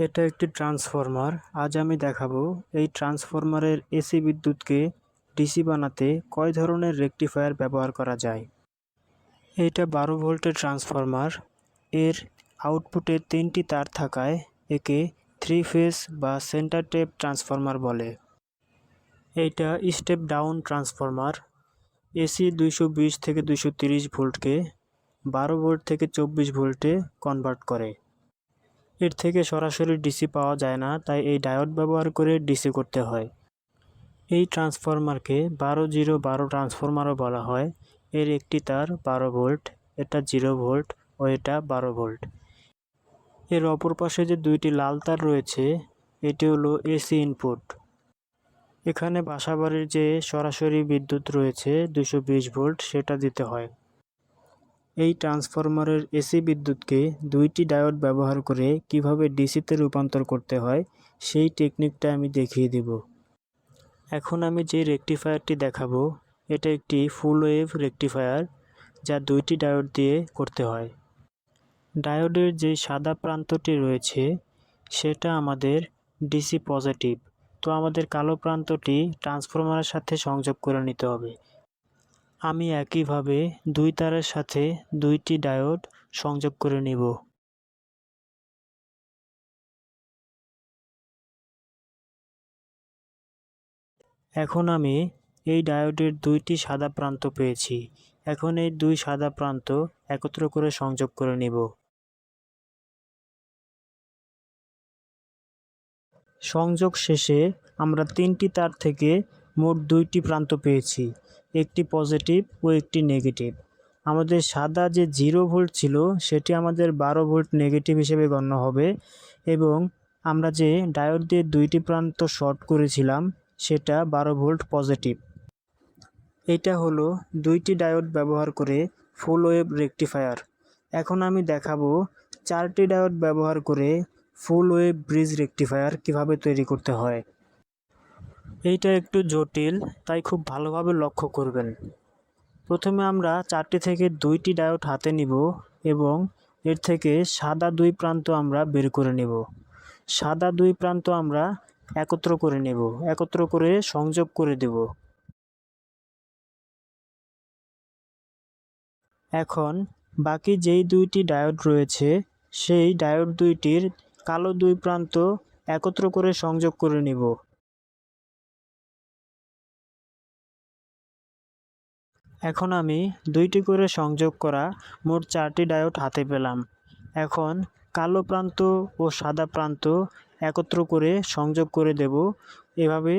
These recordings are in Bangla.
এটা একটি ট্রান্সফরমার। আজ আমি দেখাবো এই ট্রান্সফরমারের এসি বিদ্যুৎকে ডিসি বানাতে কয় ধরনের রেকটিফায়ার ব্যবহার করা যায়। এইটা 12 ভোল্টের ট্রান্সফরমার। এর আউটপুটে 3টি তার থাকায় একে 3 ফেজ বা সেন্টার টেপ ট্রান্সফরমার বলে। এইটা স্টেপ ডাউন ট্রান্সফরমার। এসি 220 থেকে 230 ভোল্টকে 12 ভোল্ট থেকে 24 ভোল্টে কনভার্ট করে। এর থেকে সরাসরি ডিসি পাওয়া যায় না, তাই এই ডায়োড ব্যবহার করে ডিসি করতে হয়। এই ট্রান্সফরমারকে 12-0-12 ট্রান্সফরমারও বলা হয়। এর একটি তার 12 ভোল্ট, এটা 0 ভোল্ট ও এটা 12 ভোল্ট। এর অপর পাশে যে দুইটি লাল তার রয়েছে, এটি হলো এসি ইনপুট। এখানে বাসাবাড়ির যে সরাসরি বিদ্যুৎ রয়েছে 220 ভোল্ট, সেটা দিতে হয়। এই ট্রান্সফরমারের এসি বিদ্যুৎকে দুইটি ডায়োড ব্যবহার করে কিভাবে ডিসিতে রূপান্তর করতে হয় সেই টেকনিকটা আমি দেখিয়ে দেব। এখন আমি যে রেকটিফায়ারটি দেখাবো এটা একটি ফুল ওয়েভ রেকটিফায়ার, যা দুইটি ডায়োড দিয়ে করতে হয়। ডায়োডের যে সাদা প্রান্তটি রয়েছে সেটা আমাদের ডিসি পজিটিভ, তো আমাদের কালো প্রান্তটি ট্রান্সফরমারের সাথে সংযোগ করে নিতে হবে। আমি একইভাবে দুই তারের সাথে দুইটি ডায়োড সংযোগ করে নিব। এখন আমি এই ডায়োডের দুইটি সাদা প্রান্ত পেয়েছি। এখন এই দুই সাদা প্রান্ত একত্র করে সংযোগ করে নিব। সংযোগ শেষে আমরা 3টি তার থেকে মোট 2টি প্রান্ত পেয়েছি, একটি পজিটিভ ও একটি নেগেটিভ। আমাদের সাদা যে 0 ভোল্ট ছিল সেটি আমাদের 12 ভোল্ট নেগেটিভ হিসেবে গণ্য হবে, এবং আমরা যে ডায়োড দিয়ে দুইটি প্রান্ত শর্ট করেছিলাম সেটা 12 ভোল্ট পজিটিভ। এটা হলো দুইটি ডায়োড ব্যবহার করে ফুল ওয়েভ রেকটিফায়ার। এখন আমি দেখাবো 4টি ডায়োড ব্যবহার করে ফুল ওয়েভ ব্রিজ রেকটিফায়ার কিভাবে তৈরি করতে হয়। এইটা একটু জটিল, তাই খুব ভালোভাবে লক্ষ্য করবেন। প্রথমে আমরা 4টি থেকে 2টি ডায়োড হাতে নিব এবং এর থেকে সাদা দুই প্রান্ত আমরা বের করে নেব। সাদা দুই প্রান্ত আমরা একত্র করে নেব, একত্র করে সংযোগ করে দেব। এখন বাকি যেই দুইটি ডায়োড রয়েছে সেই ডায়োড দুইটির কালো দুই প্রান্ত একত্র করে সংযোগ করে নিব। এখন আমি দুইটি করে সংযোগ করা মোট 4টি ডায়োড হাতে পেলাম। এখন কালো প্রান্ত ও সাদা প্রান্ত একত্র করে সংযোগ করে দেব। এভাবে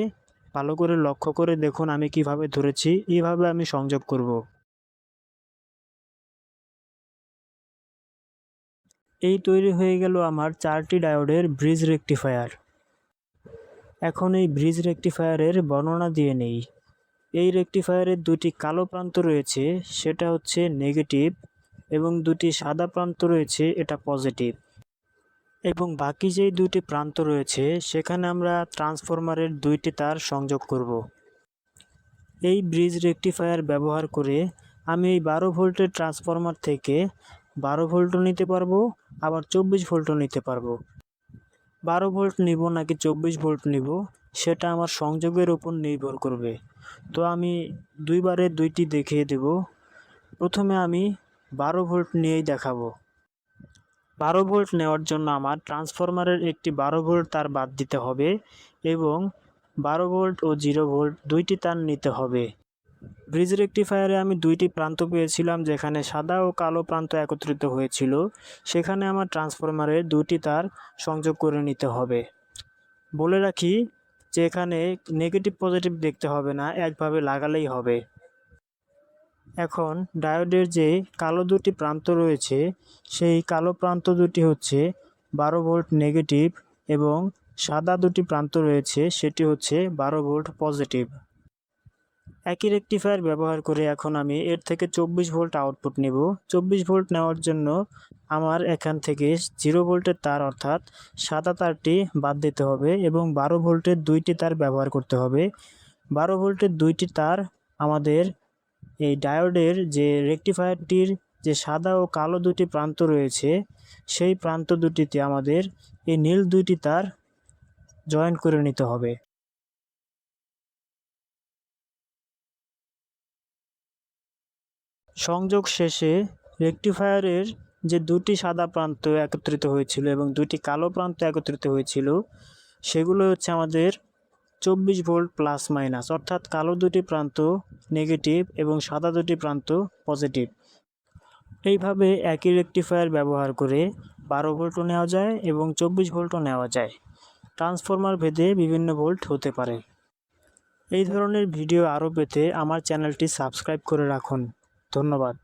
ভালো করে লক্ষ্য করে দেখুন আমি কিভাবে ধরেছি, এইভাবে আমি সংযোগ করব। এই তৈরি হয়ে গেল আমার 4টি ডায়োডের ব্রিজ রেকটিফায়ার। এখন এই ব্রিজ রেকটিফায়ারের বর্ণনা দিয়ে নেই। এই রেকটিফায়ারের দুটি কালো প্রান্ত রয়েছে, সেটা হচ্ছে নেগেটিভ, এবং দুটি সাদা প্রান্ত রয়েছে, এটা পজিটিভ। এবং বাকি যেই দুটি প্রান্ত রয়েছে সেখানে আমরা ট্রান্সফরমারের দুইটি তার সংযোগ করব। এই ব্রিজ রেকটিফায়ার ব্যবহার করে আমি এই 12 ভোল্টের ট্রান্সফরমার থেকে 12 ভোল্টও নিতে পারবো, আবার 24 ভোল্টও নিতে পারবো। 12 ভোল্ট নিব নাকি 24 ভোল্ট নিব সেটা আমার সংযোগের উপর নির্ভর করবে। তো আমি দুইবারে দুইটি দেখিয়ে দেব। প্রথমে আমি 12 ভোল্ট নিয়েই দেখাবো। 12 ভোল্ট নেওয়ার জন্য আমার ট্রান্সফরমারের একটি 12 ভোল্ট তার বাদ দিতে হবে এবং 12 ভোল্ট ও 0 ভোল্ট দুইটি তার নিতে হবে। ব্রিজ রেকটিফায়ারে আমি দুইটি প্রান্ত পেয়েছিলাম যেখানে সাদা ও কালো প্রান্ত একত্রিত হয়েছিল, সেখানে আমার ট্রান্সফরমারের দুটি তার সংযোগ করে নিতে হবে। বলে রাখি যে এখানে নেগেটিভ পজিটিভ দেখতে হবে না, একভাবে লাগালেই হবে। এখন ডায়োডের যে কালো দুটি প্রান্ত রয়েছে সেই কালো প্রান্ত দুটি হচ্ছে 12 ভোল্ট নেগেটিভ, এবং সাদা দুটি প্রান্ত রয়েছে সেটি হচ্ছে 12 ভোল্ট পজিটিভ। একই রেকটিফায়ার ব্যবহার করে এখন আমি এর থেকে 24 ভোল্ট আউটপুট নেব। 24 ভোল্ট নেওয়ার জন্য আমার এখান থেকে 0 ভোল্টের তার অর্থাৎ সাদা তারটি বাদ দিতে হবে এবং 12 ভোল্টের দুইটি তার ব্যবহার করতে হবে। 12 ভোল্টের দুইটি তার আমাদের এই ডায়োডের যে রেকটিফায়ারটির যে সাদা ও কালো দুটি প্রান্ত রয়েছে সেই প্রান্ত দুটিতে আমাদের এই নীল দুইটি তার জয়েন করে নিতে হবে। সংযোগ শেষে রেকটিফায়ারের যে দুটি সাদা প্রান্ত একত্রিত হয়েছিল এবং দুটি কালো প্রান্ত একত্রিত হয়েছিল, সেগুলো হচ্ছে আমাদের 24 ভোল্ট প্লাস মাইনাস, অর্থাৎ কালো দুটি প্রান্ত নেগেটিভ এবং সাদা দুটি প্রান্ত পজিটিভ। এইভাবে একই রেকটিফায়ার ব্যবহার করে 12 ভোল্টও নেওয়া যায় এবং 24 ভোল্টও নেওয়া যায়। ট্রান্সফরমার ভেদে বিভিন্ন ভোল্ট হতে পারে। এই ধরনের ভিডিও আরও পেতে আমার চ্যানেলটি সাবস্ক্রাইব করে রাখুন। ধন্যবাদ।